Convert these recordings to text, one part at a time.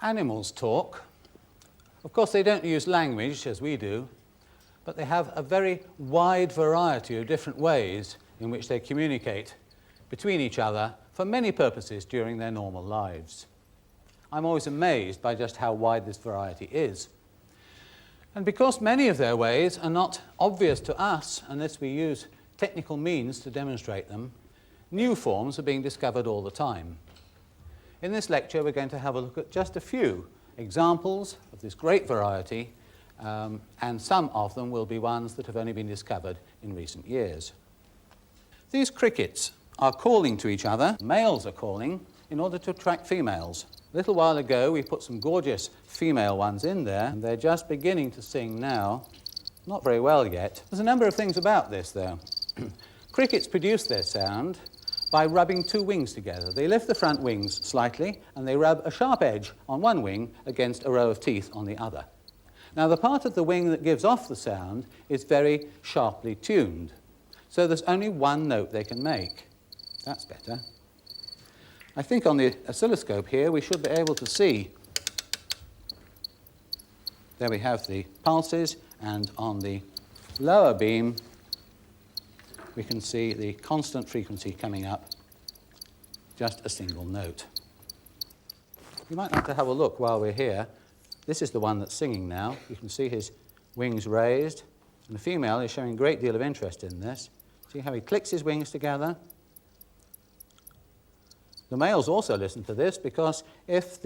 Animals talk. Of course, they don't use language as we do, but they have a very wide variety of different ways in which they communicate between each other for many purposes during their normal lives. I'm always amazed by just how wide this variety is. And because many of their ways are not obvious to us unless we use technical means to demonstrate them, new forms are being discovered all the time. In this lecture, we're going to have a look at just a few examples of this great variety, and some of them will be ones that have only been discovered in recent years. These crickets are calling to each other. Males are calling in order to attract females. A little while ago, we put some gorgeous female ones in there, and they're just beginning to sing now. Not very well yet. There's a number of things about this, though. Crickets produce their sound by rubbing two wings together. They lift the front wings slightly, and they rub a sharp edge on one wing against a row of teeth on the other. Now, the part of the wing that gives off the sound is very sharply tuned, so there's only one note they can make. That's better. I think on the oscilloscope here, we should be able to see. There we have the pulses, and on the lower beam, we can see the constant frequency coming up, just a single note. You might like to have a look while we're here. This is the one that's singing now. You can see his wings raised, and the female is showing a great deal of interest in this. See how he clicks his wings together? The males also listen to this because if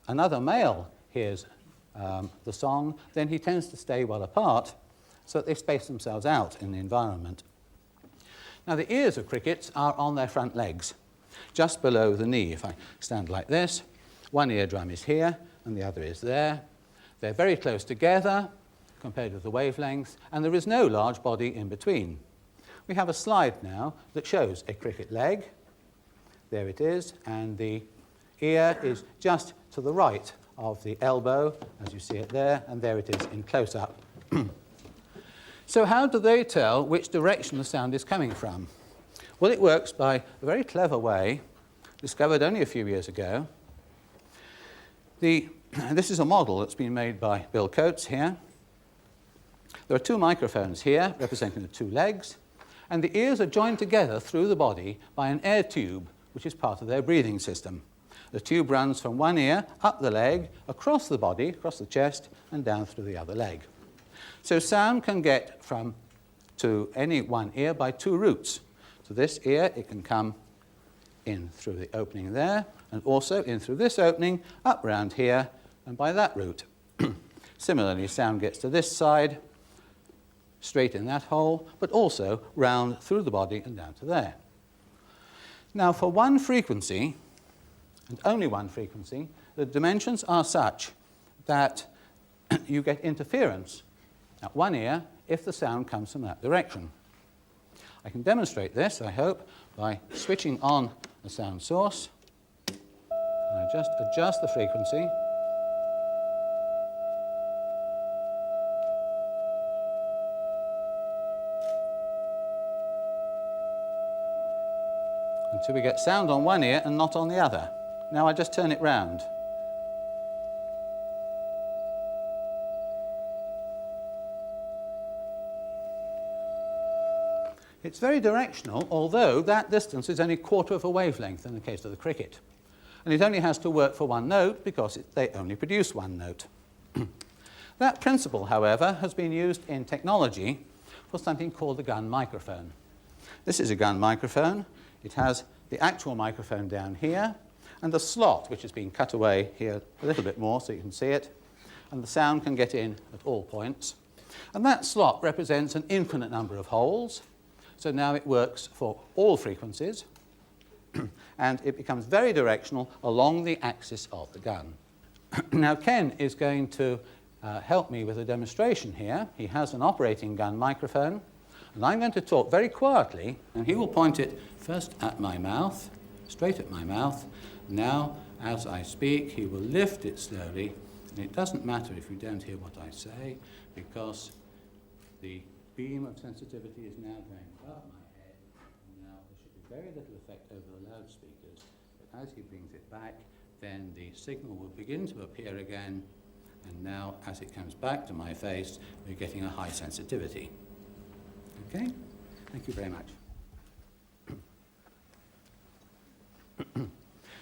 another male hears the song, then he tends to stay well apart so that they space themselves out in the environment. Now, the ears of crickets are on their front legs, just below the knee. If I stand like this, one eardrum is here and the other is there. They're very close together compared with the wavelength, and there is no large body in between. We have a slide now that shows a cricket leg. There it is, and the ear is just to the right of the elbow, as you see it there, and there it is in close-up. So how do they tell which direction the sound is coming from? Well, it works by a very clever way, discovered only a few years ago. This is a model that's been made by Bill Coates here. There are two microphones here representing the two legs, and the ears are joined together through the body by an air tube, which is part of their breathing system. The tube runs from one ear, up the leg, across the body, across the chest, and down through the other leg. So sound can get to any one ear by two routes. To this ear, it can come in through the opening there, and also in through this opening, up round here, and by that route. Similarly, sound gets to this side, straight in that hole, but also round through the body and down to there. Now, for one frequency, and only one frequency, the dimensions are such that you get interference at one ear if the sound comes from that direction. I can demonstrate this, I hope, by switching on the sound source. And I just adjust the frequency. Until we get sound on one ear and not on the other. Now I just turn it round. It's very directional, although that distance is only a quarter of a wavelength in the case of the cricket. And it only has to work for one note because they only produce one note. That principle, however, has been used in technology for something called the gun microphone. This is a gun microphone. It has the actual microphone down here and a slot which has been cut away here a little bit more so you can see it. And the sound can get in at all points. And that slot represents an infinite number of holes. So now it works for all frequencies. And it becomes very directional along the axis of the gun. Now Ken is going to help me with a demonstration here. He has an operating gun microphone, and I'm going to talk very quietly, and he will point it first at my mouth, straight at my mouth. Now, as I speak, he will lift it slowly, and it doesn't matter if you don't hear what I say, because the beam of sensitivity is now going above my head, and now there should be very little effect over the loudspeakers, but as he brings it back, then the signal will begin to appear again, and now as it comes back to my face, we're getting a high sensitivity. Okay? Thank you very much.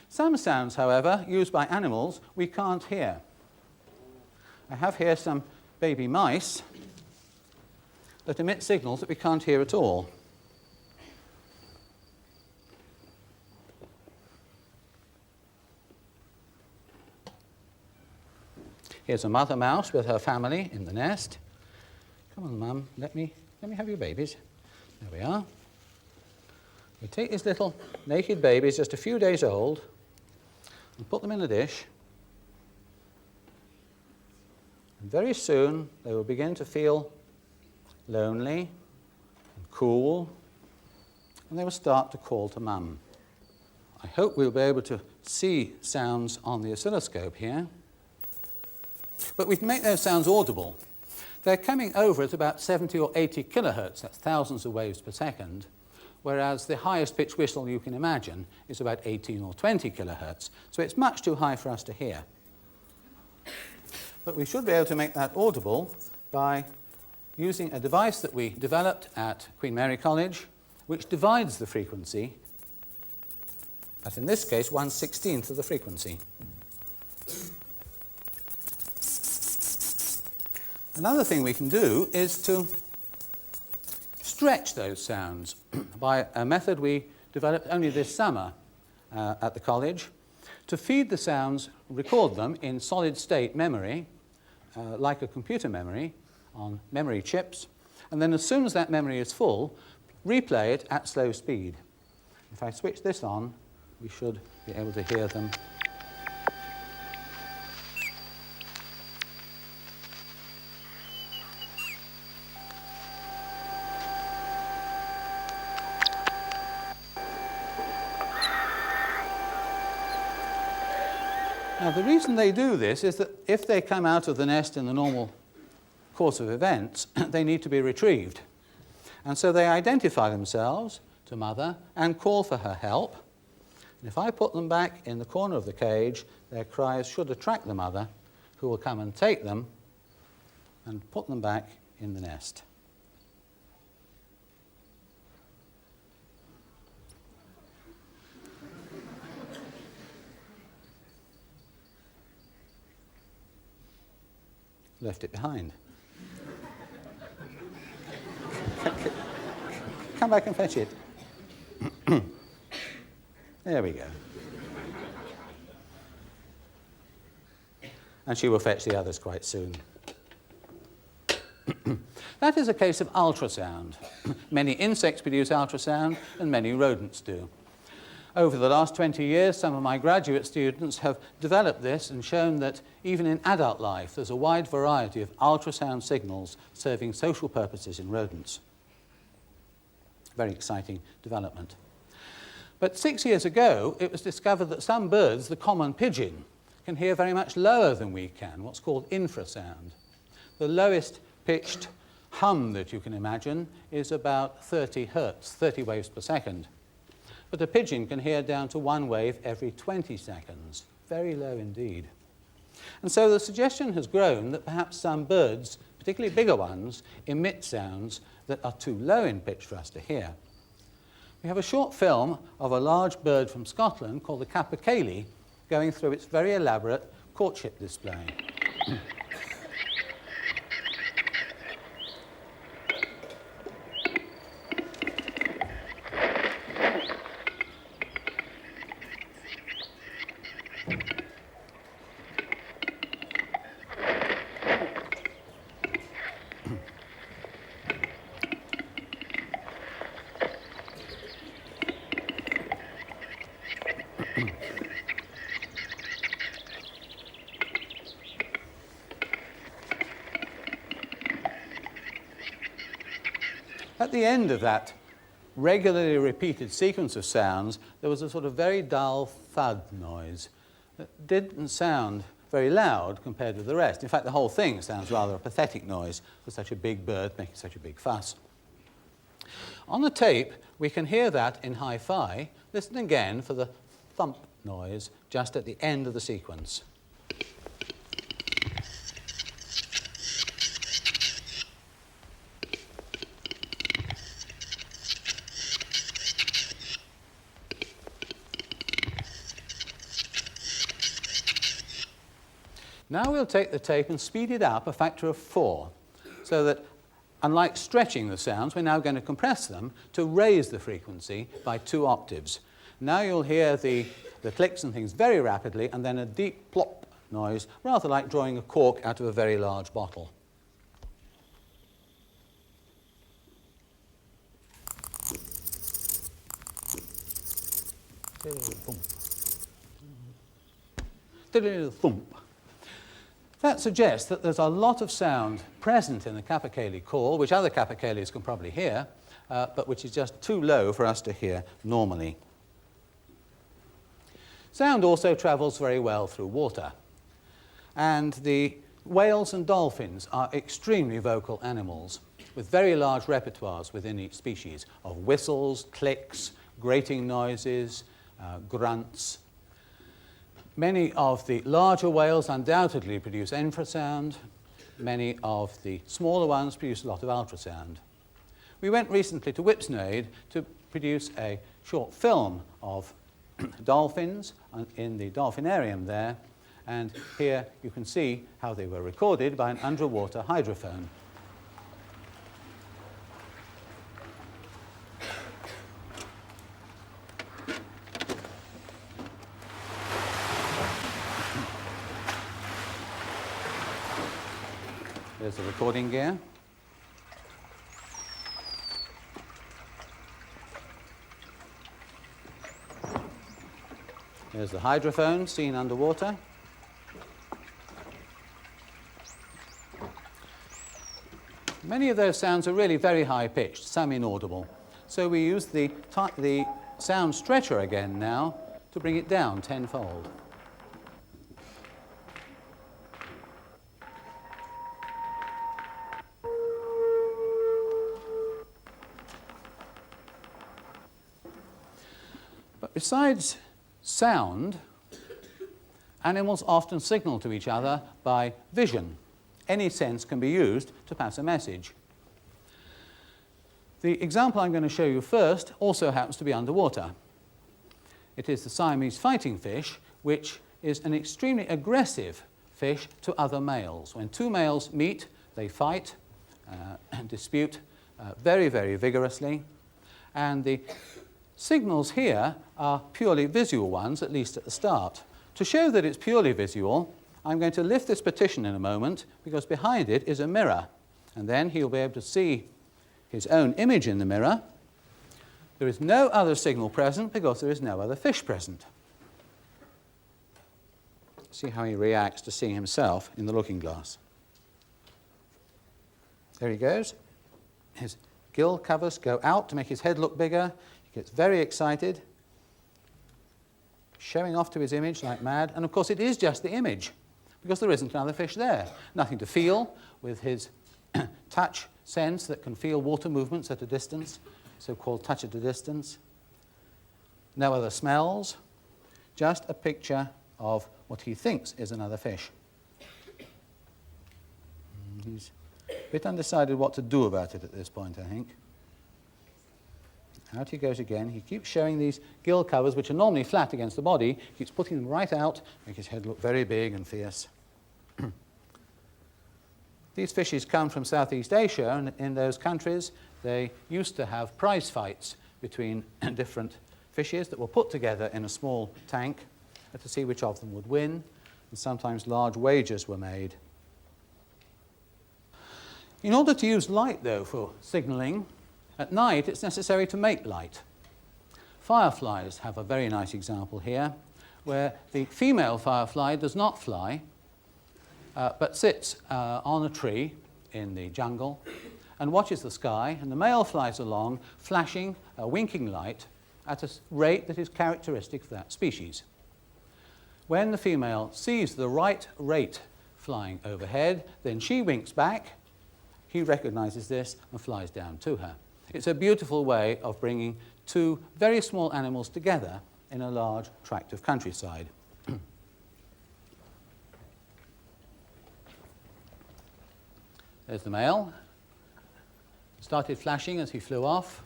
Some sounds, however, used by animals, we can't hear. I have here some baby mice that emit signals that we can't hear at all. Here's a mother mouse with her family in the nest. Come on, Mum, let me have your babies. There we are. We take these little naked babies, just a few days old, and put them in a dish. And very soon they will begin to feel lonely and cool, and they will start to call to Mum. I hope we'll be able to see sounds on the oscilloscope here. But we can make those sounds audible. They're coming over at about 70 or 80 kilohertz, that's thousands of waves per second, whereas the highest pitch whistle you can imagine is about 18 or 20 kilohertz. So it's much too high for us to hear. But we should be able to make that audible by using a device that we developed at Queen Mary College, which divides the frequency, but in this case, 1/16th of the frequency. Another thing we can do is to stretch those sounds by a method we developed only this summer at the college to feed the sounds, record them in solid-state memory, like a computer memory, on memory chips, and then as soon as that memory is full, replay it at slow speed. If I switch this on, we should be able to hear them. Now, the reason they do this is that if they come out of the nest in the normal course of events, they need to be retrieved. And so they identify themselves to mother and call for her help. And if I put them back in the corner of the cage, their cries should attract the mother, who will come and take them and put them back in the nest. Left it behind. Come back and fetch it. There we go. And she will fetch the others quite soon. That is a case of ultrasound. Many insects produce ultrasound, and many rodents do. Over the last 20 years, some of my graduate students have developed this and shown that even in adult life, there's a wide variety of ultrasound signals serving social purposes in rodents. Very exciting development. But 6 years ago, it was discovered that some birds, the common pigeon, can hear very much lower than we can, what's called infrasound. The lowest pitched hum that you can imagine is about 30 hertz, 30 waves per second. But a pigeon can hear down to 1 wave every 20 seconds. Very low indeed. And so the suggestion has grown that perhaps some birds, particularly bigger ones, emit sounds that are too low in pitch for us to hear. We have a short film of a large bird from Scotland called the capercaillie going through its very elaborate courtship display. At the end of that regularly repeated sequence of sounds, there was a sort of very dull thud noise that didn't sound very loud compared with the rest. In fact, the whole thing sounds rather a pathetic noise for such a big bird making such a big fuss. On the tape, we can hear that in hi-fi. Listen again for the thump noise just at the end of the sequence. Now we'll take the tape and speed it up a factor of 4, so that, unlike stretching the sounds, we're now going to compress them to raise the frequency by 2 octaves. Now you'll hear the clicks and things very rapidly, and then a deep plop noise, rather like drawing a cork out of a very large bottle. Thump. That suggests that there's a lot of sound present in the capercaillie call, which other capercaillies can probably hear, but which is just too low for us to hear normally. Sound also travels very well through water. And the whales and dolphins are extremely vocal animals, with very large repertoires within each species of whistles, clicks, grating noises, grunts. Many of the larger whales undoubtedly produce infrasound. Many of the smaller ones produce a lot of ultrasound. We went recently to Whipsnade to produce a short film of dolphins in the dolphinarium there, and here you can see how they were recorded by an underwater hydrophone. There's the recording gear. There's the hydrophone seen underwater. Many of those sounds are really very high-pitched, some inaudible. So we use the sound stretcher again now to bring it down tenfold. But besides sound, animals often signal to each other by vision. Any sense can be used to pass a message. The example I'm going to show you first also happens to be underwater. It is the Siamese fighting fish, which is an extremely aggressive fish to other males. When 2 males meet, they fight and dispute very, very vigorously. And the signals here are purely visual ones, at least at the start. To show that it's purely visual, I'm going to lift this partition in a moment, because behind it is a mirror. And then he'll be able to see his own image in the mirror. There is no other signal present because there is no other fish present. See how he reacts to seeing himself in the looking glass. There he goes. His gill covers go out to make his head look bigger. He gets very excited, showing off to his image like mad. And of course it is just the image, because there isn't another fish there. Nothing to feel with his touch sense that can feel water movements at a distance, so-called touch at a distance. No other smells, just a picture of what he thinks is another fish. He's a bit undecided what to do about it at this point, I think. Out he goes again. He keeps showing these gill covers, which are normally flat against the body. He keeps putting them right out, make his head look very big and fierce. These fishes come from Southeast Asia, and in those countries they used to have prize fights between different fishes that were put together in a small tank to see which of them would win, and sometimes large wagers were made. In order to use light, though, for signalling, at night it's necessary to make light. Fireflies have a very nice example here, where the female firefly does not fly, but sits on a tree in the jungle, and watches the sky, and the male flies along, flashing a winking light at a rate that is characteristic of that species. When the female sees the right rate flying overhead, then she winks back. He recognizes this and flies down to her. It's a beautiful way of bringing two very small animals together in a large tract of countryside. There's the male. Started flashing as he flew off.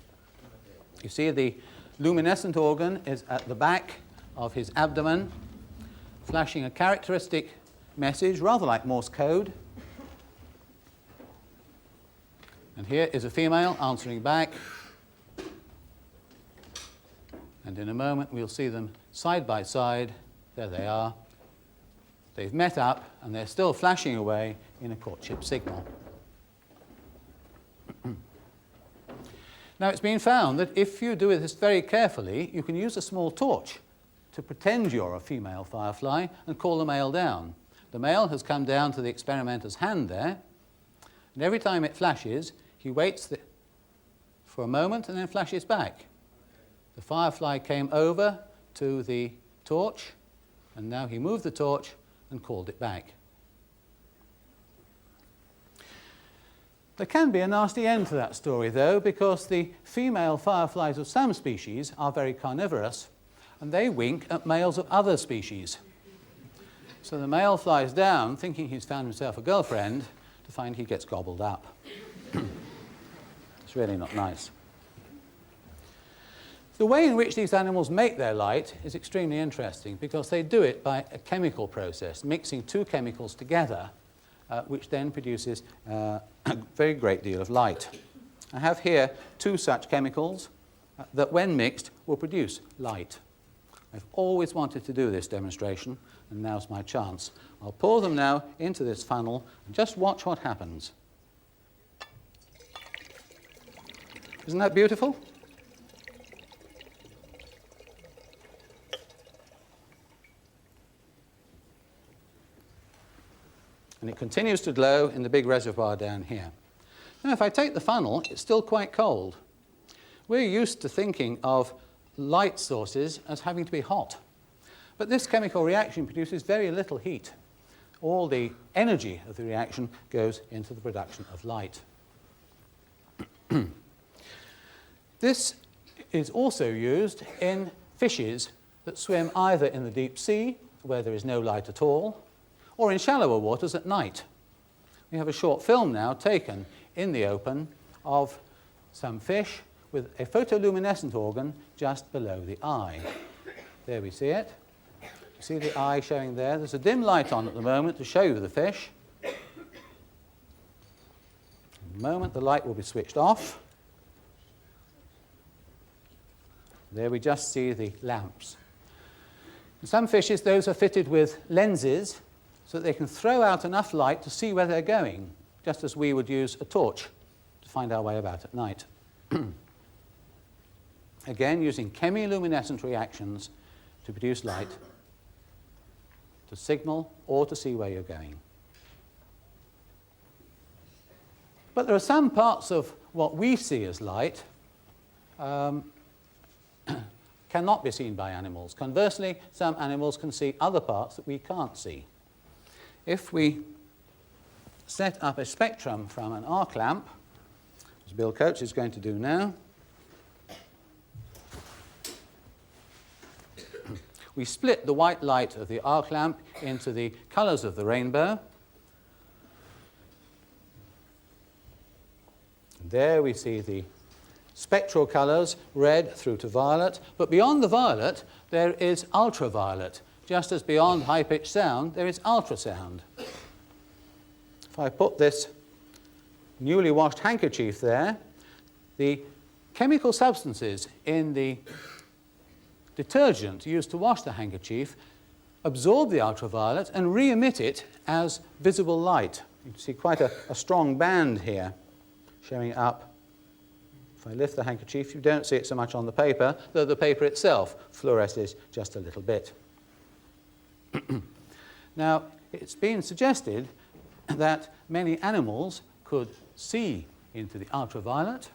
You see the luminescent organ is at the back of his abdomen, flashing a characteristic message, rather like Morse code. And here is a female answering back. And in a moment we'll see them side by side. There they are. They've met up and they're still flashing away in a courtship signal. Now, it's been found that if you do this very carefully, you can use a small torch to pretend you're a female firefly and call the male down. The male has come down to the experimenter's hand there, and every time it flashes, he waits for a moment and then flashes back. The firefly came over to the torch, and now he moved the torch and called it back. There can be a nasty end to that story, though, because the female fireflies of some species are very carnivorous, and they wink at males of other species. So the male flies down, thinking he's found himself a girlfriend, to find he gets gobbled up. It's really not nice. The way in which these animals make their light is extremely interesting, because they do it by a chemical process, mixing two chemicals together, which then produces a very great deal of light. I have here two such chemicals that, when mixed, will produce light. I've always wanted to do this demonstration, and now's my chance. I'll pour them now into this funnel and just watch what happens. Isn't that beautiful? And it continues to glow in the big reservoir down here. Now, if I take the funnel, it's still quite cold. We're used to thinking of light sources as having to be hot. But this chemical reaction produces very little heat. All the energy of the reaction goes into the production of light. This is also used in fishes that swim either in the deep sea, where there is no light at all, or in shallower waters at night. We have a short film now taken in the open of some fish with a photoluminescent organ just below the eye. There we see it. You see the eye showing there? There's a dim light on at the moment to show you the fish. In a moment the light will be switched off. There we just see the lamps. In some fishes, those are fitted with lenses so that they can throw out enough light to see where they're going, just as we would use a torch to find our way about at night. Again, using chemiluminescent reactions to produce light, to signal or to see where you're going. But there are some parts of what we see as light cannot be seen by animals. Conversely, some animals can see other parts that we can't see. If we set up a spectrum from an arc lamp, as Bill Coates is going to do now, we split the white light of the arc lamp into the colours of the rainbow. There we see the spectral colours, red through to violet, but beyond the violet there is ultraviolet. Just as beyond high-pitched sound, there is ultrasound. If I put this newly washed handkerchief there, the chemical substances in the detergent used to wash the handkerchief absorb the ultraviolet and re-emit it as visible light. You can see quite a strong band here showing up. If I lift the handkerchief, you don't see it so much on the paper, though the paper itself fluoresces just a little bit. Now, it's been suggested that many animals could see into the ultraviolet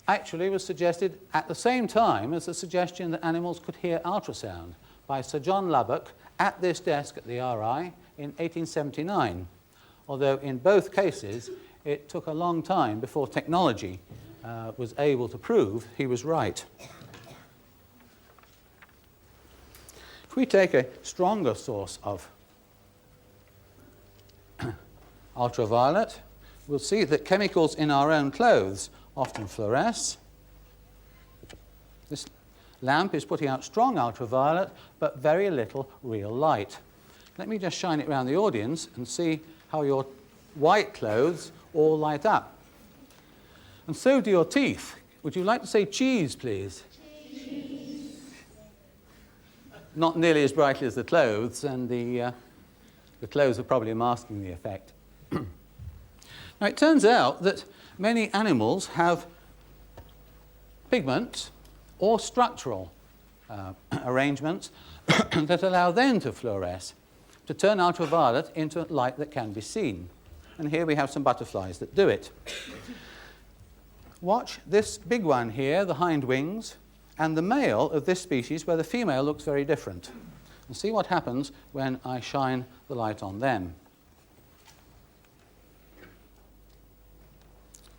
actually was suggested at the same time as the suggestion that animals could hear ultrasound by Sir John Lubbock at this desk at the RI in 1879, although in both cases it took a long time before technology was able to prove he was right. If we take a stronger source of ultraviolet, we'll see that chemicals in our own clothes often fluoresce. This lamp is putting out strong ultraviolet, but very little real light. Let me just shine it around the audience and see how your white clothes all light up. And so do your teeth. Would you like to say cheese, please? Cheese. Not nearly as brightly as the clothes, and the clothes are probably masking the effect. Now, it turns out that many animals have pigments or structural arrangements that allow them to fluoresce, to turn ultraviolet into light that can be seen. And here we have some butterflies that do it. Watch this big one here, the hind wings, and the male of this species where the female looks very different. And see what happens when I shine the light on them.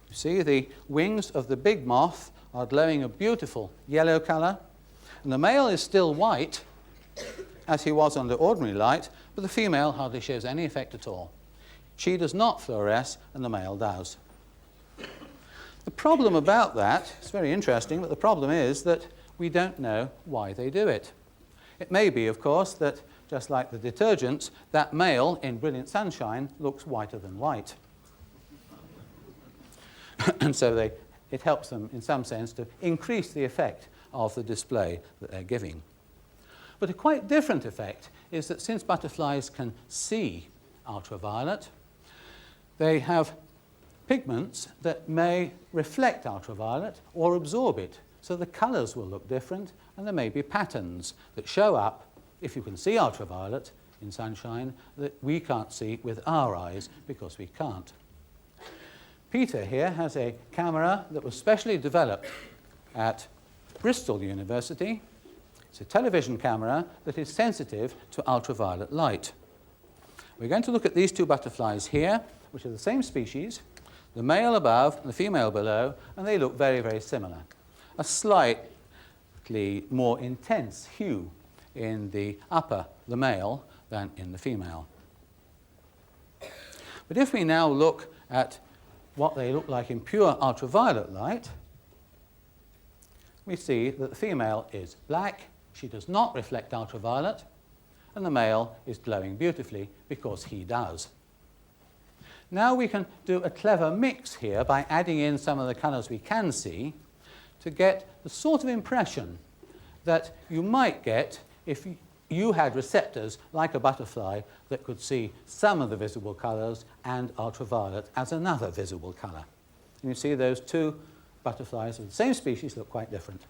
You see the wings of the big moth are glowing a beautiful yellow colour, and the male is still white, as he was under ordinary light, but the female hardly shows any effect at all. She does not fluoresce, and the male does. The problem about that, it's very interesting, but the problem is that we don't know why they do it. It may be, of course, that just like the detergents, that male in brilliant sunshine looks whiter than white. And so it helps them, in some sense, to increase the effect of the display that they're giving. But a quite different effect is that since butterflies can see ultraviolet, they have pigments that may reflect ultraviolet or absorb it. So the colours will look different, and there may be patterns that show up, if you can see ultraviolet in sunshine, that we can't see with our eyes because we can't. Peter here has a camera that was specially developed at Bristol University. It's a television camera that is sensitive to ultraviolet light. We're going to look at these two butterflies here, which are the same species, the male above and the female below, and they look very, very similar. A slightly more intense hue in the upper, the male, than in the female. But if we now look at what they look like in pure ultraviolet light, we see that the female is black, she does not reflect ultraviolet, and the male is glowing beautifully because he does. Now we can do a clever mix here by adding in some of the colours we can see to get the sort of impression that you might get if you had receptors like a butterfly that could see some of the visible colours and ultraviolet as another visible colour. And you see those two butterflies of the same species look quite different.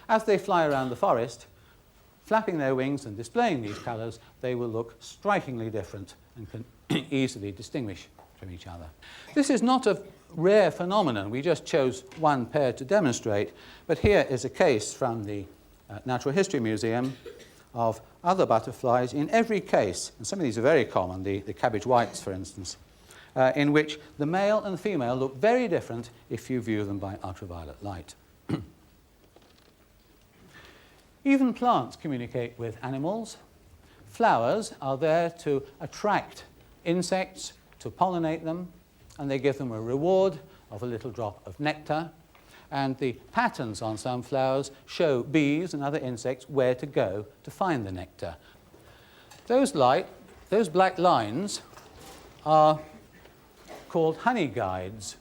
As they fly around the forest, flapping their wings and displaying these colours, they will look strikingly different and can easily distinguish from each other. This is not a rare phenomenon. We just chose one pair to demonstrate, but here is a case from the Natural History Museum of other butterflies in every case, and some of these are very common, the cabbage whites, for instance, in which the male and the female look very different if you view them by ultraviolet light. Even plants communicate with animals. Flowers are there to attract insects, to pollinate them, and they give them a reward of a little drop of nectar. And the patterns on some flowers show bees and other insects where to go to find the nectar. Those black lines are called honey guides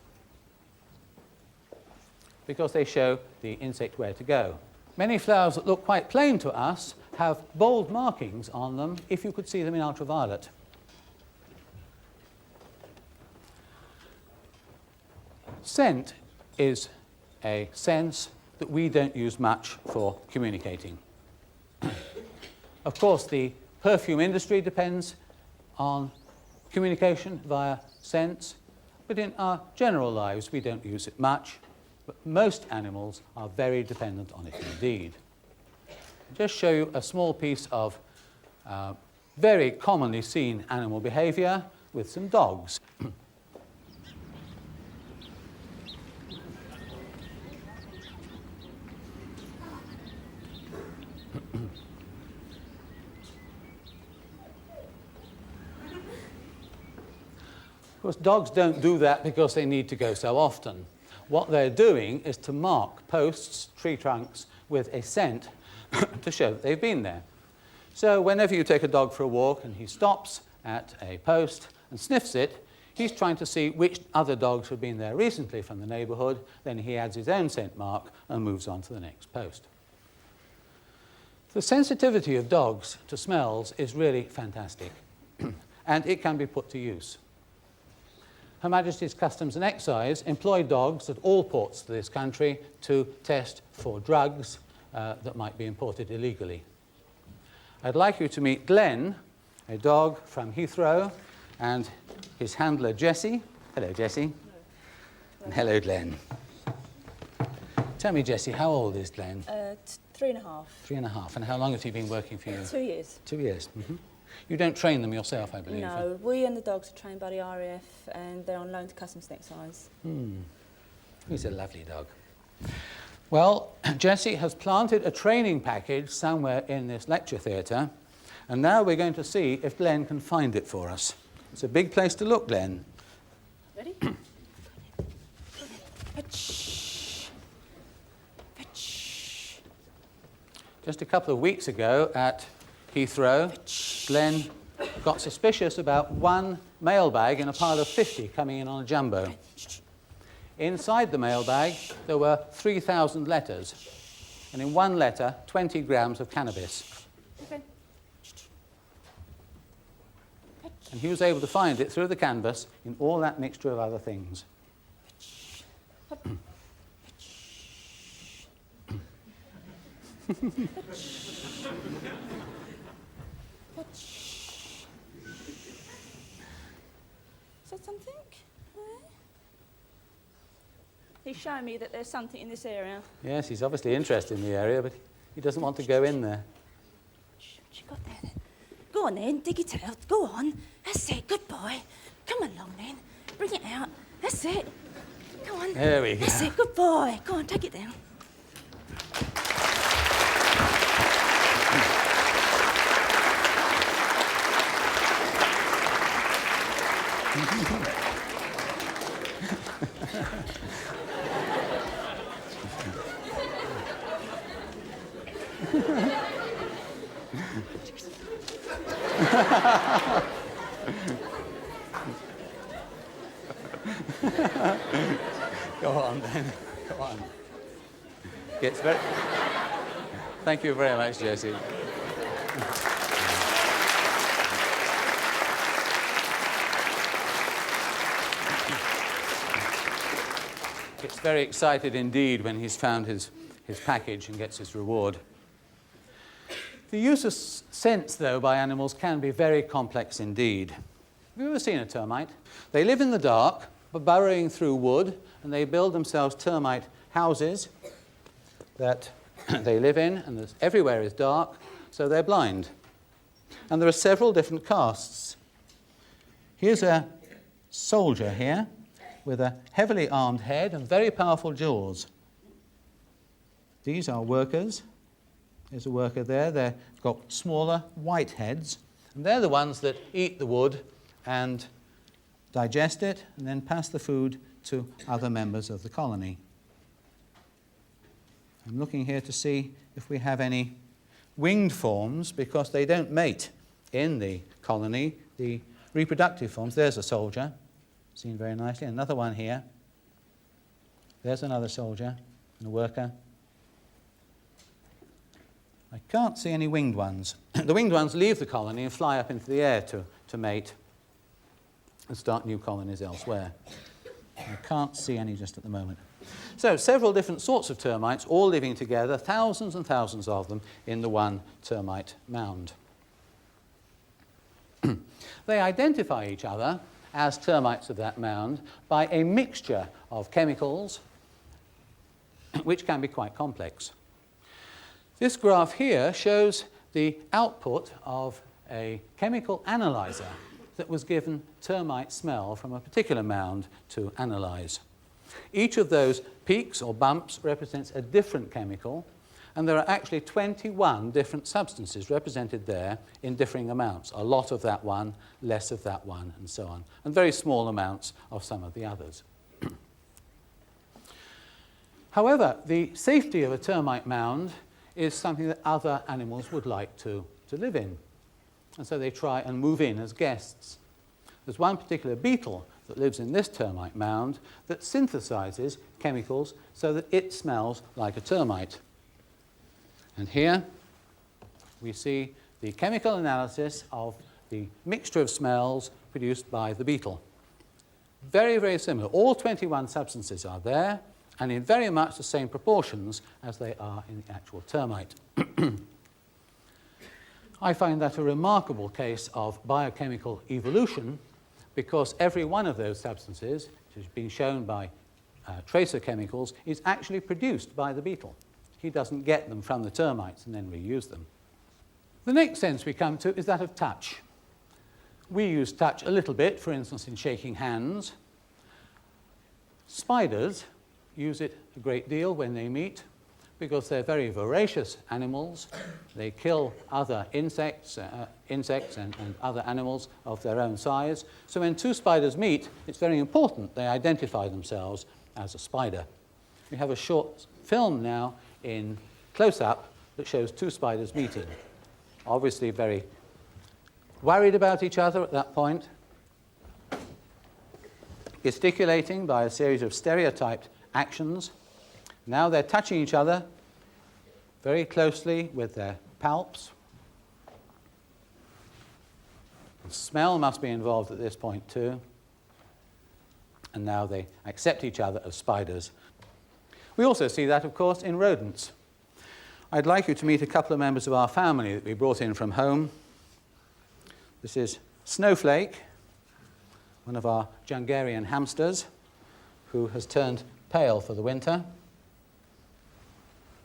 because they show the insect where to go. Many flowers that look quite plain to us have bold markings on them if you could see them in ultraviolet. Scent is a sense that we don't use much for communicating. Of course, the perfume industry depends on communication via scents. but in our general lives we don't use it much, but most animals are very dependent on it indeed. I'll just show you a small piece of very commonly seen animal behaviour with some dogs. Of course, dogs don't do that because they need to go so often. What they're doing is to mark posts, tree trunks, with a scent to show that they've been there. So whenever you take a dog for a walk and he stops at a post and sniffs it, he's trying to see which other dogs have been there recently from the neighbourhood. Then he adds his own scent mark and moves on to the next post. The sensitivity of dogs to smells is really fantastic, and it can be put to use. Her Majesty's Customs and Excise employ dogs at all ports to this country to test for drugs that might be imported illegally. I'd like you to meet Glenn, a dog from Heathrow, and his handler Jessie. Hello, Jessie. And hello, Glenn. Tell me, Jessie, how old is Glenn? 3.5. 3.5. And how long has he been working for you? 2 years. 2 years. Mm-hmm. You don't train them yourself, I believe. No, we and the dogs are trained by the RAF and they're on loan to Customs and Excise. He's a lovely dog. Well, Jessie has planted a training package somewhere in this lecture theatre, and now we're going to see if Glenn can find it for us. It's a big place to look, Glenn. Ready? Just a couple of weeks ago at Heathrow, Glenn got suspicious about one mailbag in a pile of 50 coming in on a jumbo. Inside the mailbag, there were 3,000 letters, and in one letter, 20 grams of cannabis. Okay. And he was able to find it through the canvas in all that mixture of other things. Is that something? He's showing me that there's something in this area. Yes, he's obviously interested in the area, but he doesn't want to go in there. What you got there then? Go on then, dig it out. Go on. That's it, good boy. Come along then. Bring it out. That's it. Go on. There we go. That's it, good boy. Go on, take it down. Go on then. Go on. It's very... Thank you very much, Jessie. Gets very excited indeed when he's found his package and gets his reward. The use of scents, though, by animals can be very complex indeed. Have you ever seen a termite? They live in the dark, burrowing through wood, and they build themselves termite houses that they live in, and everywhere is dark, so they're blind. And there are several different castes. Here's a soldier here with a heavily armed head and very powerful jaws. These are workers. There's a worker there. They've got smaller white heads, and they're the ones that eat the wood and digest it and then pass the food to other members of the colony. I'm looking here to see if we have any winged forms, because they don't mate in the colony. The reproductive forms, there's a soldier, seen very nicely, another one here. There's another soldier and a worker. I can't see any winged ones. The winged ones leave the colony and fly up into the air to mate and start new colonies elsewhere. I can't see any just at the moment. So several different sorts of termites all living together, thousands and thousands of them in the one termite mound. They identify each other as termites of that mound by a mixture of chemicals which can be quite complex. This graph here shows the output of a chemical analyzer that was given termite smell from a particular mound to analyze. Each of those peaks or bumps represents a different chemical, and there are actually 21 different substances represented there in differing amounts. A lot of that one, less of that one, and so on, and very small amounts of some of the others. However, the safety of a termite mound is something that other animals would like to live in, and so they try and move in as guests. There's one particular beetle that lives in this termite mound that synthesizes chemicals so that it smells like a termite. And here we see the chemical analysis of the mixture of smells produced by the beetle. Very, very similar. All 21 substances are there, and in very much the same proportions as they are in the actual termite. I find that a remarkable case of biochemical evolution, because every one of those substances, which has been shown by tracer chemicals, is actually produced by the beetle. He doesn't get them from the termites and then reuse them. The next sense we come to is that of touch. We use touch a little bit, for instance, in shaking hands. Spiders use it a great deal when they meet, because they're very voracious animals. They kill other insects and other animals of their own size. So when two spiders meet, it's very important they identify themselves as a spider. We have a short film now in close-up that shows two spiders meeting. Obviously very worried about each other at that point, gesticulating by a series of stereotyped actions. Now they're touching each other very closely with their palps. And smell must be involved at this point too. And now they accept each other as spiders. We also see that, of course, in rodents. I'd like you to meet a couple of members of our family that we brought in from home. This is Snowflake, one of our Jungarian hamsters, who has turned pale for the winter.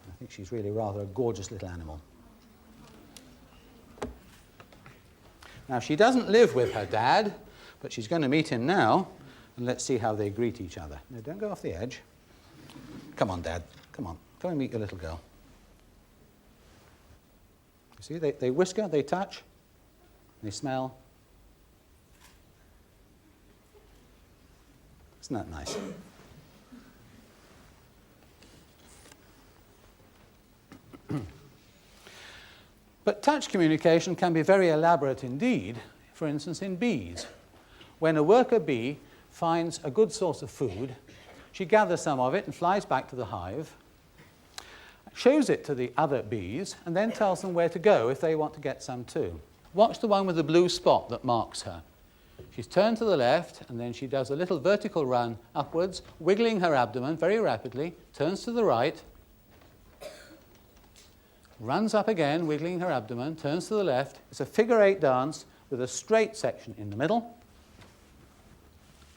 I think she's really rather a gorgeous little animal. Now, she doesn't live with her dad, but she's going to meet him now, and let's see how they greet each other. No, don't go off the edge. Come on, Dad. Come on. Go and meet your little girl. You see, they whisper, they touch, they smell. Isn't that nice? But touch communication can be very elaborate indeed, for instance, in bees. When a worker bee finds a good source of food, she gathers some of it and flies back to the hive, shows it to the other bees, and then tells them where to go if they want to get some too. Watch the one with the blue spot that marks her. She's turned to the left, and then she does a little vertical run upwards, wiggling her abdomen very rapidly, turns to the right, runs up again, wiggling her abdomen, turns to the left. It's a figure-8 dance with a straight section in the middle.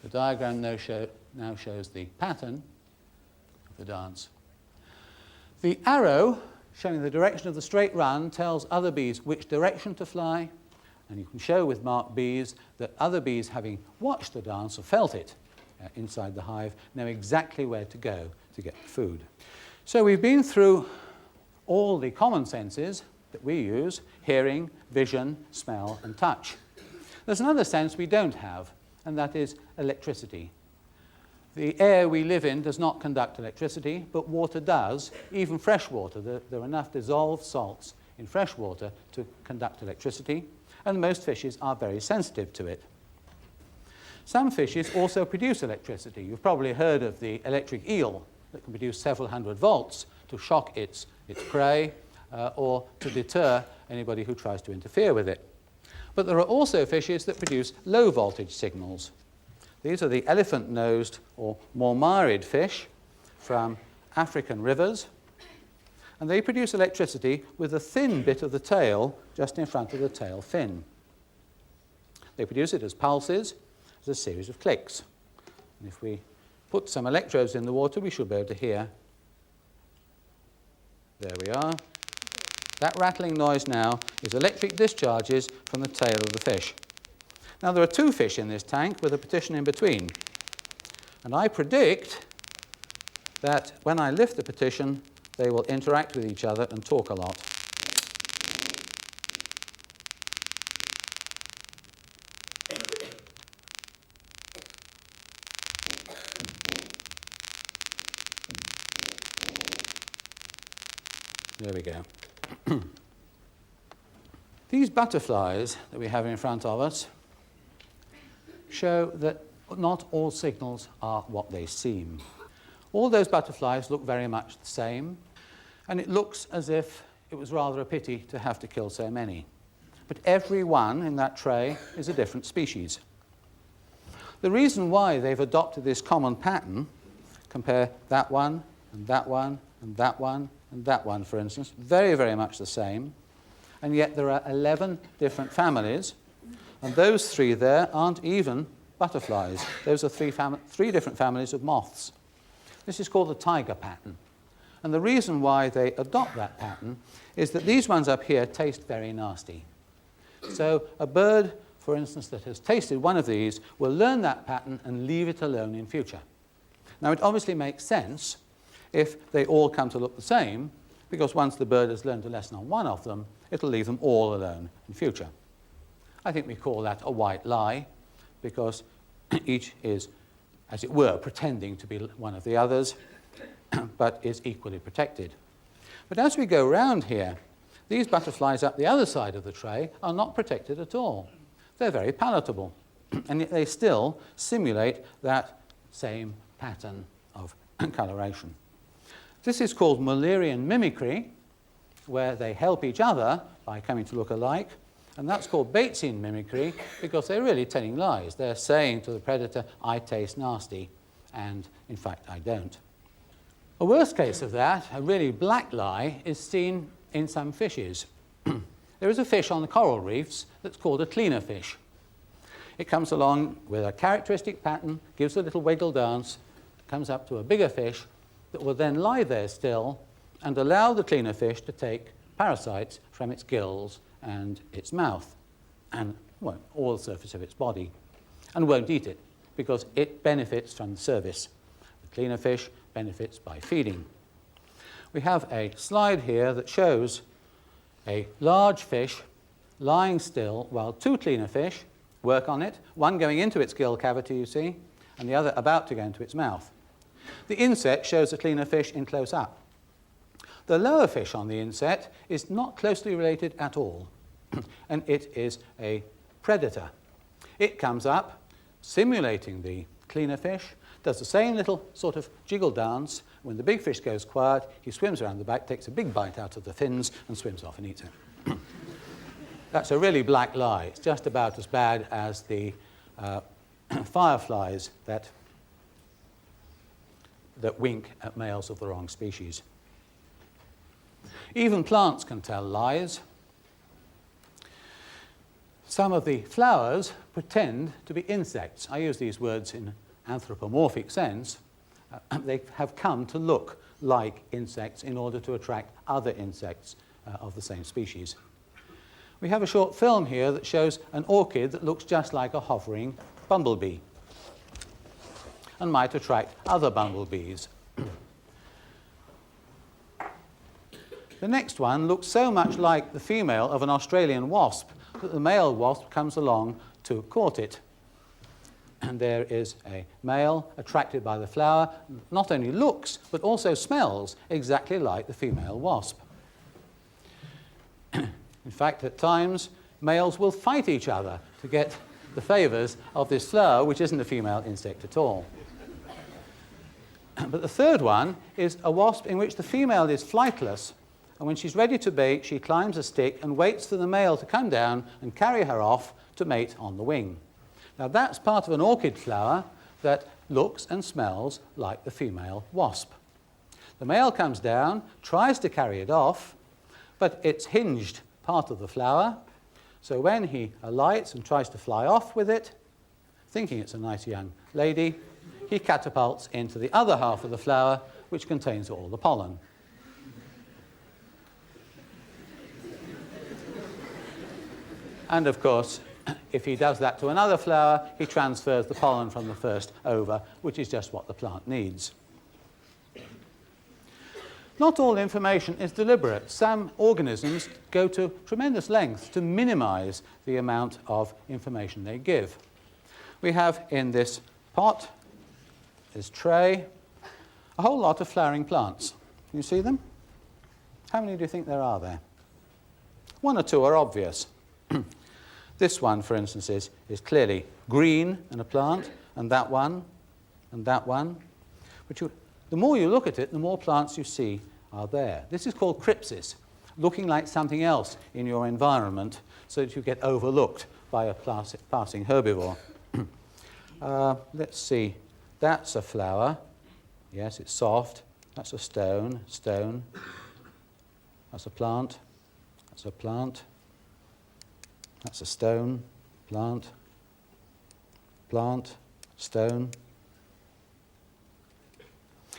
The diagram now shows the pattern of the dance. The arrow showing the direction of the straight run tells other bees which direction to fly, and you can show with marked bees that other bees, having watched the dance or felt it inside the hive, know exactly where to go to get food. So we've been through all the common senses that we use: hearing, vision, smell, and touch. There's another sense we don't have, and that is electricity. The air we live in does not conduct electricity, but water does, even fresh water. There are enough dissolved salts in fresh water to conduct electricity, and most fishes are very sensitive to it. Some fishes also produce electricity. You've probably heard of the electric eel that can produce several hundred volts to shock its prey or to deter anybody who tries to interfere with it. But there are also fishes that produce low voltage signals. These are the elephant-nosed or mormarid fish from African rivers, and they produce electricity with a thin bit of the tail just in front of the tail fin. They produce it as pulses, as a series of clicks. And if we put some electrodes in the water, we should be able to hear. There we are. That rattling noise now is electric discharges from the tail of the fish. Now, there are two fish in this tank with a partition in between. And I predict that when I lift the partition, they will interact with each other and talk a lot. There we go. These butterflies that we have in front of us show that not all signals are what they seem. All those butterflies look very much the same, and it looks as if it was rather a pity to have to kill so many. But every one in that tray is a different species. The reason why they've adopted this common pattern, compare that one, and that one, and that one, and that one, for instance, very, very much the same, and yet there are 11 different families, and those three there aren't even butterflies. Those are three different families of moths. This is called the tiger pattern. And the reason why they adopt that pattern is that these ones up here taste very nasty. So a bird, for instance, that has tasted one of these will learn that pattern and leave it alone in future. Now, it obviously makes sense if they all come to look the same, because once the bird has learned a lesson on one of them, it'll leave them all alone in future. I think we call that a white lie, because each is, as it were, pretending to be one of the others, but is equally protected. But as we go round here, these butterflies up the other side of the tray are not protected at all. They're very palatable, and yet they still simulate that same pattern of coloration. This is called Mullerian mimicry, where they help each other by coming to look alike, and that's called Batesian mimicry because they're really telling lies. They're saying to the predator, I taste nasty, and in fact I don't. A worse case of that, a really black lie, is seen in some fishes. There is a fish on the coral reefs that's called a cleaner fish. It comes along with a characteristic pattern, gives a little wiggle dance, comes up to a bigger fish that will then lie there still and allow the cleaner fish to take parasites from its gills and its mouth and, well, all the surface of its body, and won't eat it because it benefits from the service. The cleaner fish benefits by feeding. We have a slide here that shows a large fish lying still while two cleaner fish work on it, one going into its gill cavity, you see, and the other about to go into its mouth. The inset shows the cleaner fish in close up. The lower fish on the inset is not closely related at all, and it is a predator. It comes up, simulating the cleaner fish, does the same little sort of jiggle dance. When the big fish goes quiet, he swims around the back, takes a big bite out of the fins, and swims off and eats it. That's a really black lie. It's just about as bad as the fireflies that wink at males of the wrong species. Even plants can tell lies. Some of the flowers pretend to be insects. I use these words in anthropomorphic sense. They have come to look like insects in order to attract other insects of the same species. We have a short film here that shows an orchid that looks just like a hovering bumblebee and might attract other bumblebees. The next one looks so much like the female of an Australian wasp that the male wasp comes along to court it. And there is a male attracted by the flower, not only looks, but also smells exactly like the female wasp. In fact, at times, males will fight each other to get the favours of this flower, which isn't a female insect at all. But the third one is a wasp in which the female is flightless, and when she's ready to mate, she climbs a stick and waits for the male to come down and carry her off to mate on the wing. Now, that's part of an orchid flower that looks and smells like the female wasp. The male comes down, tries to carry it off, but it's hinged part of the flower, so when he alights and tries to fly off with it, thinking it's a nice young lady, he catapults into the other half of the flower, which contains all the pollen. And of course, if he does that to another flower, he transfers the pollen from the first over, which is just what the plant needs. Not all information is deliberate. Some organisms go to tremendous lengths to minimize the amount of information they give. We have in this pot, this tray, a whole lot of flowering plants. Can you see them? How many do you think there are there? One or two are obvious. This one, for instance, is clearly green and a plant, and that one, and that one. But the more you look at it, the more plants you see are there. This is called crypsis, looking like something else in your environment so that you get overlooked by a passing herbivore. Let's see. That's a flower. Yes, it's soft. That's a stone. That's a plant. That's a plant. That's a stone, plant, stone.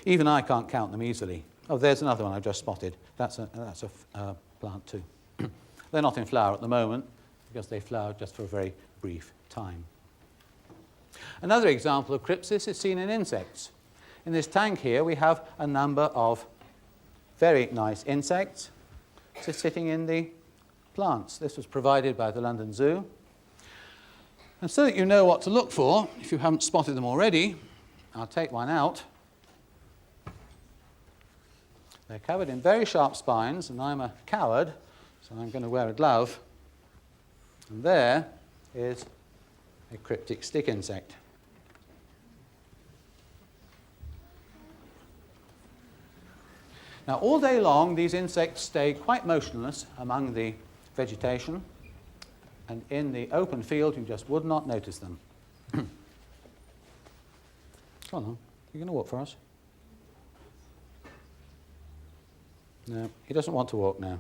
Even I can't count them easily. Oh, there's another one I've just spotted. That's a plant too. They're not in flower at the moment because they flower just for a very brief time. Another example of crypsis is seen in insects. In this tank here we have a number of very nice insects just sitting in the plants. This was provided by the London Zoo. And so that you know what to look for, if you haven't spotted them already, I'll take one out. They're covered in very sharp spines, and I'm a coward, so I'm going to wear a glove. And there is a cryptic stick insect. Now, all day long, these insects stay quite motionless among the vegetation, and in the open field you just would not notice them. Come on, you're going to walk for us? No, he doesn't want to walk now.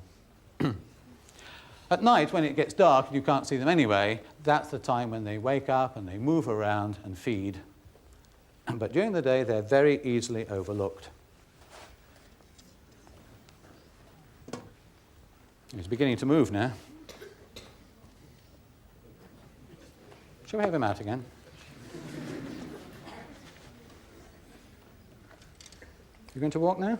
At night, when it gets dark and you can't see them anyway, that's the time when they wake up and they move around and feed. But during the day, they're very easily overlooked. He's beginning to move now. Shall we have him out again? You going to walk now?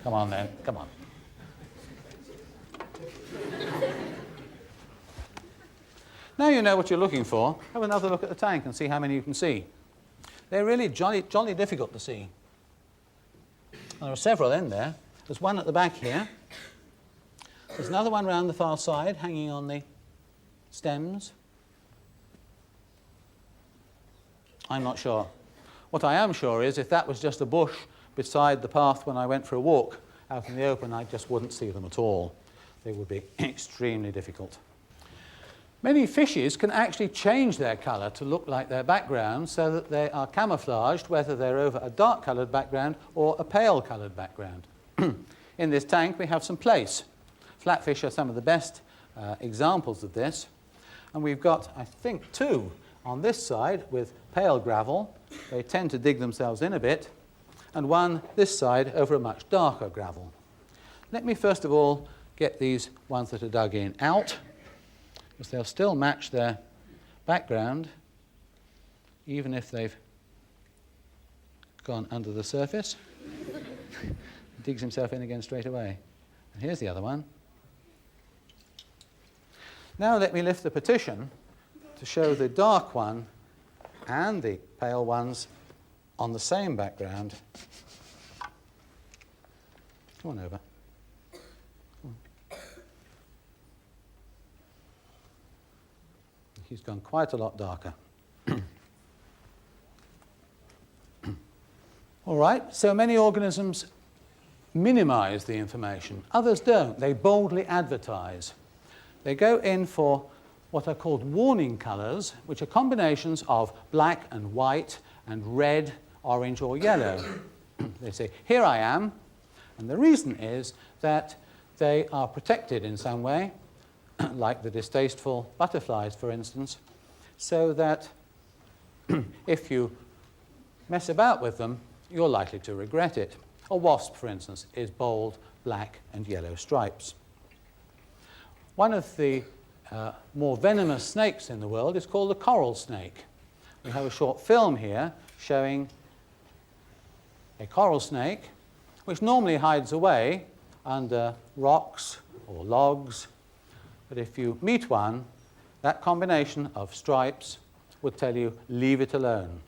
Come on then, come on. Now you know what you're looking for. Have another look at the tank and see how many you can see. They're really jolly difficult to see. And there are several in there. There's one at the back here. There's another one round the far side, hanging on the stems. I'm not sure. What I am sure is if that was just a bush beside the path when I went for a walk out in the open, I just wouldn't see them at all. They would be extremely difficult. Many fishes can actually change their colour to look like their background so that they are camouflaged, whether they're over a dark-coloured background or a pale-coloured background. In this tank we have some plaice. Flatfish are some of the best examples of this. And we've got, I think, two on this side with pale gravel. They tend to dig themselves in a bit. And one this side over a much darker gravel. Let me first of all get these ones that are dug in out, because they'll still match their background even if they've gone under the surface. Digs himself in again straight away. And here's the other one. Now let me lift the partition to show the dark one and the pale ones on the same background. Come on over. Come on. He's gone quite a lot darker. All right, so many organisms minimize the information. Others don't. They boldly advertise. They go in for what are called warning colours, which are combinations of black and white and red, orange or yellow. They say, here I am. And the reason is that they are protected in some way, like the distasteful butterflies, for instance, so that if you mess about with them, you're likely to regret it. A wasp, for instance, is bold, black and yellow stripes. One of the more venomous snakes in the world is called the coral snake. We have a short film here showing a coral snake, which normally hides away under rocks or logs. But if you meet one, that combination of stripes would tell you, leave it alone.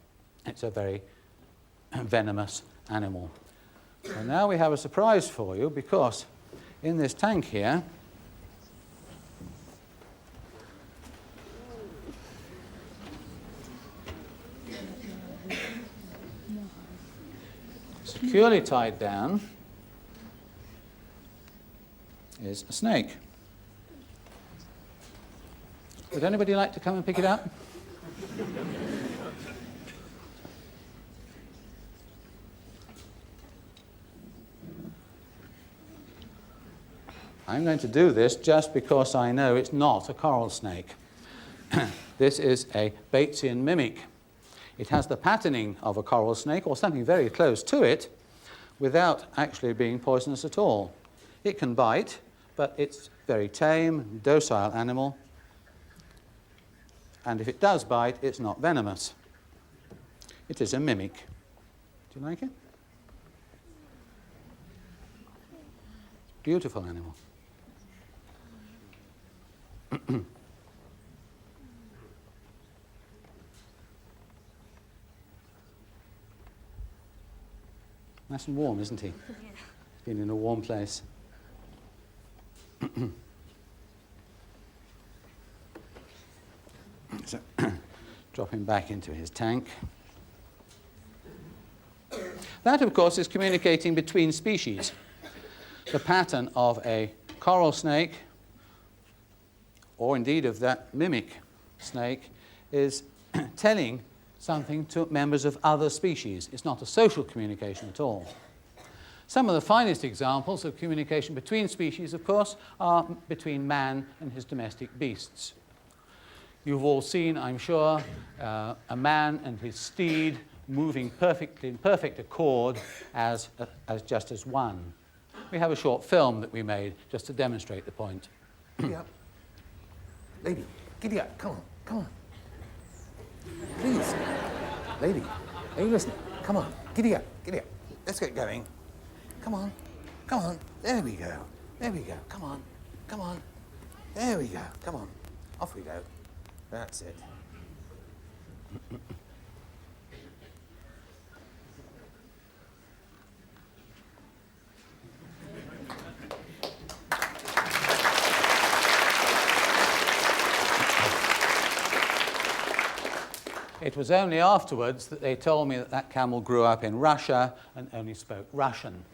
It's a very venomous animal. So now we have a surprise for you, because in this tank here, securely tied down is a snake. Would anybody like to come and pick it up? I'm going to do this just because I know it's not a coral snake. This is a Batesian mimic. It has the patterning of a coral snake, or something very close to it, without actually being poisonous at all. It can bite, but it's very tame, docile animal. And if it does bite, it's not venomous. It is a mimic. Do you like it? Beautiful animal. Nice and warm, isn't he? Yeah. Been in a warm place. So, drop him back into his tank. That, of course, is communicating between species. The pattern of a coral snake, or indeed of that mimic snake, is telling something to members of other species. It's not a social communication at all. Some of the finest examples of communication between species, of course, are between man and his domestic beasts. You've all seen, I'm sure, a man and his steed moving perfectly in perfect accord as just as one. We have a short film that we made just to demonstrate the point. Giddy up. Lady, giddy up. Come on, come on. Please. Lady, are you listening? Come on, giddy up, giddy up. Let's get going. Come on, come on. There we go. There we go. Come on, come on. There we go. Come on. Off we go. That's it. It was only afterwards that they told me that that camel grew up in Russia and only spoke Russian.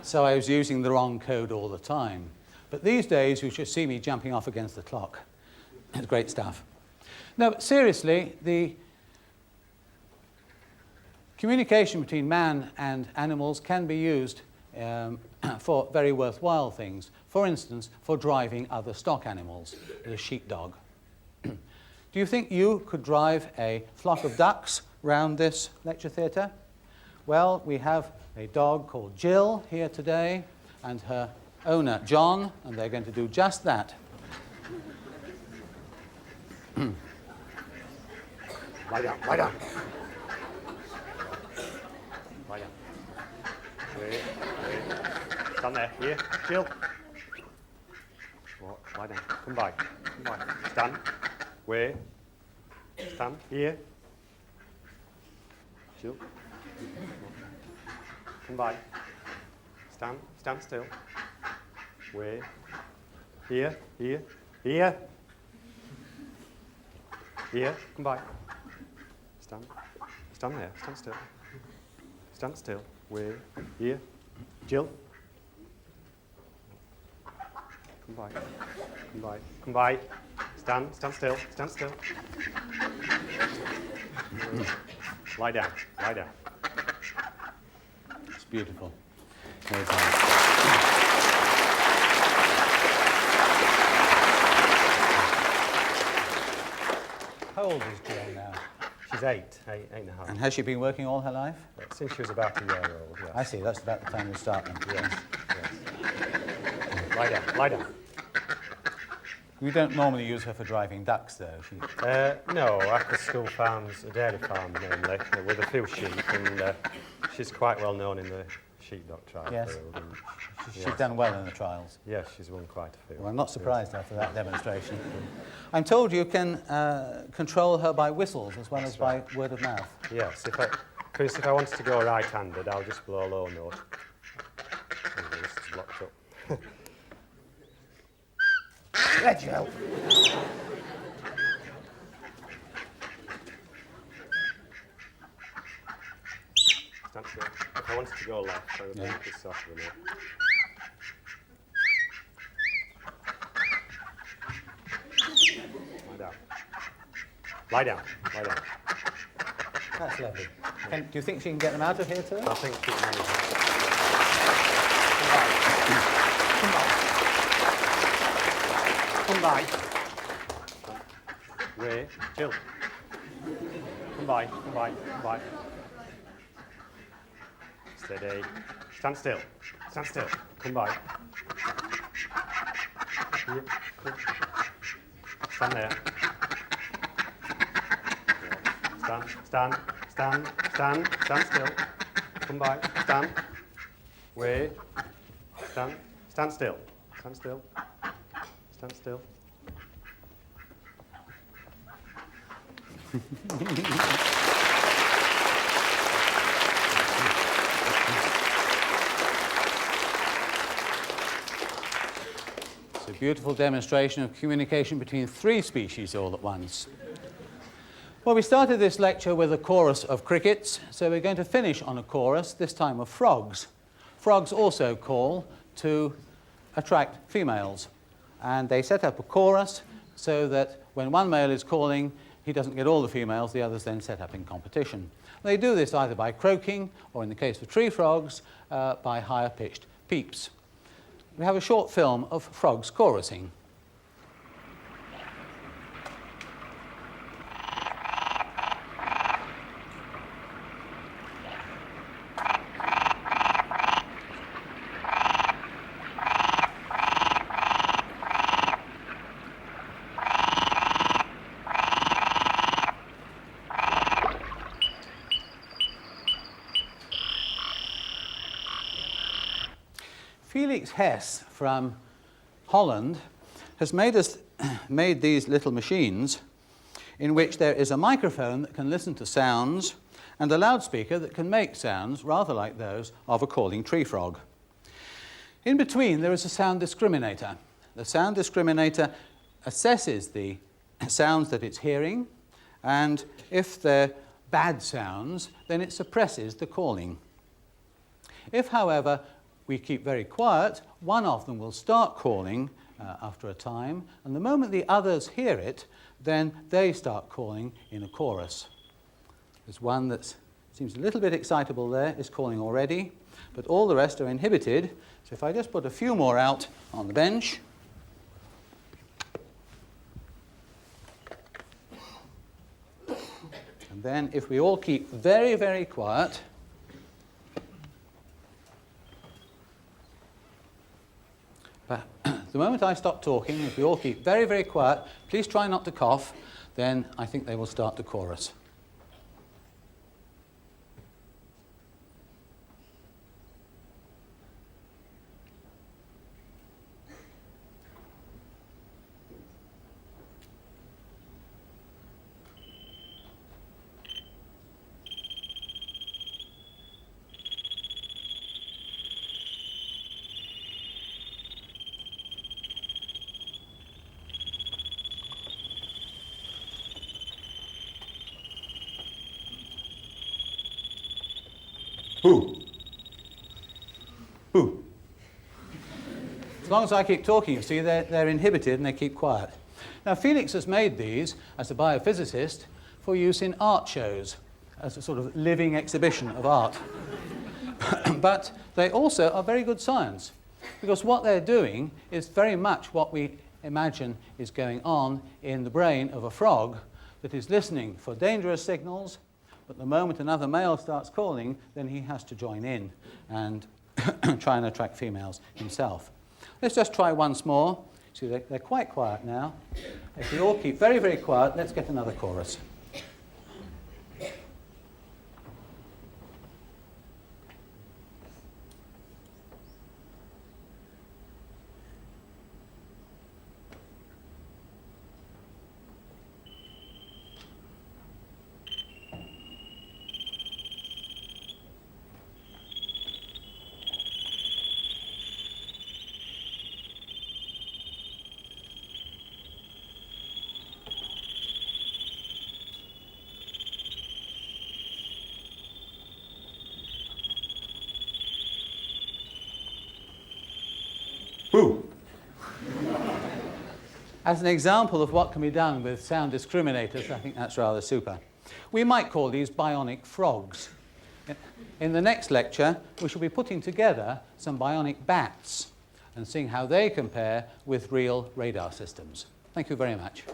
So I was using the wrong code all the time. But these days, you should see me jumping off against the clock. It's great stuff. No, but seriously, the communication between man and animals can be used for very worthwhile things. For instance, for driving other stock animals, the sheepdog. Do you think you could drive a flock of ducks round this lecture theatre? Well, we have a dog called Jill here today, and her owner, John, and they're going to do just that. Lie down, lie down. Lie down. Wait. Stand there. Here. Jill. What? Lie down. Come by. Come by. Stand. Wait. Stand. Here. Jill. Come by. Stand. Stand still. Wait. Here. Here. Here. Here. Come by. Stand. Stand there. Stand still. Stand still. Wait. Here. Jill. Come by. Come by. Come by. Stand. Stand still. Stand still. Lie down. Lie down. It's beautiful. Very fine. old is Jill now? She's eight and a half. And has she been working all her life? Since she was about a year old, yes. I see, that's about the time you start them. Yes, yes. Lie down, lie down. We don't normally use her for driving ducks, though. No, Aqua School Farms, a dairy farm mainly, with a few sheep, and she's quite well known in the sheepdog trial Yes. field. And, She's yes. done well in the trials. Yes, she's won quite a few. Well, I'm not surprised after that demonstration. I'm told you can control her by whistles as well as by word of mouth. Yes, Chris, if I wanted to go right-handed, I'll just blow a low note. And the wrist's blocked up. Let you help. Stand still. If I wanted to go left, I would make this sort of a note. Lie down. Lie down. Lie down. That's lovely. Do you think she can get them out of here too? I think she can manage it. Come by. Where? Jill. Come by, come by, come by. Steady. Stand still. Stand still. Come by. Here. Stand there. Stand, stand, stand, stand, stand still. Come by. Stand. Wait. Stand. Stand still. Stand still. Stand still. It's a beautiful demonstration of communication between three species all at once. Well, we started this lecture with a chorus of crickets, so we're going to finish on a chorus, this time of frogs. Frogs also call to attract females, and they set up a chorus so that when one male is calling, he doesn't get all the females, the others then set up in competition. They do this either by croaking, or in the case of tree frogs, by higher pitched peeps. We have a short film of frogs chorusing. Felix Hess from Holland has made these little machines in which there is a microphone that can listen to sounds and a loudspeaker that can make sounds rather like those of a calling tree frog. In between there is a sound discriminator. The sound discriminator assesses the sounds that it's hearing, and if they're bad sounds, then it suppresses the calling. If, however, we keep very quiet, one of them will start calling after a time, and the moment the others hear it, then they start calling in a chorus. There's one that seems a little bit excitable there, is calling already, but all the rest are inhibited. So if I just put a few more out on the bench, and then if we all keep very, very quiet, but the moment I stop talking, if we all keep very, very quiet, please try not to cough, then I think they will start the chorus. Boo. Boo. As long as I keep talking, you see, they're inhibited and they keep quiet. Now, Felix has made these, as a biophysicist, for use in art shows, as a sort of living exhibition of art. But they also are very good science, because what they're doing is very much what we imagine is going on in the brain of a frog. that is listening for dangerous signals, but the moment another male starts calling, then he has to join in and try and attract females himself. Let's just try once more. See, they're quite quiet now. If we all keep very, very quiet, let's get another chorus. Boo! As an example of what can be done with sound discriminators, I think that's rather super. We might call these bionic frogs. In the next lecture, we shall be putting together some bionic bats and seeing how they compare with real radar systems. Thank you very much.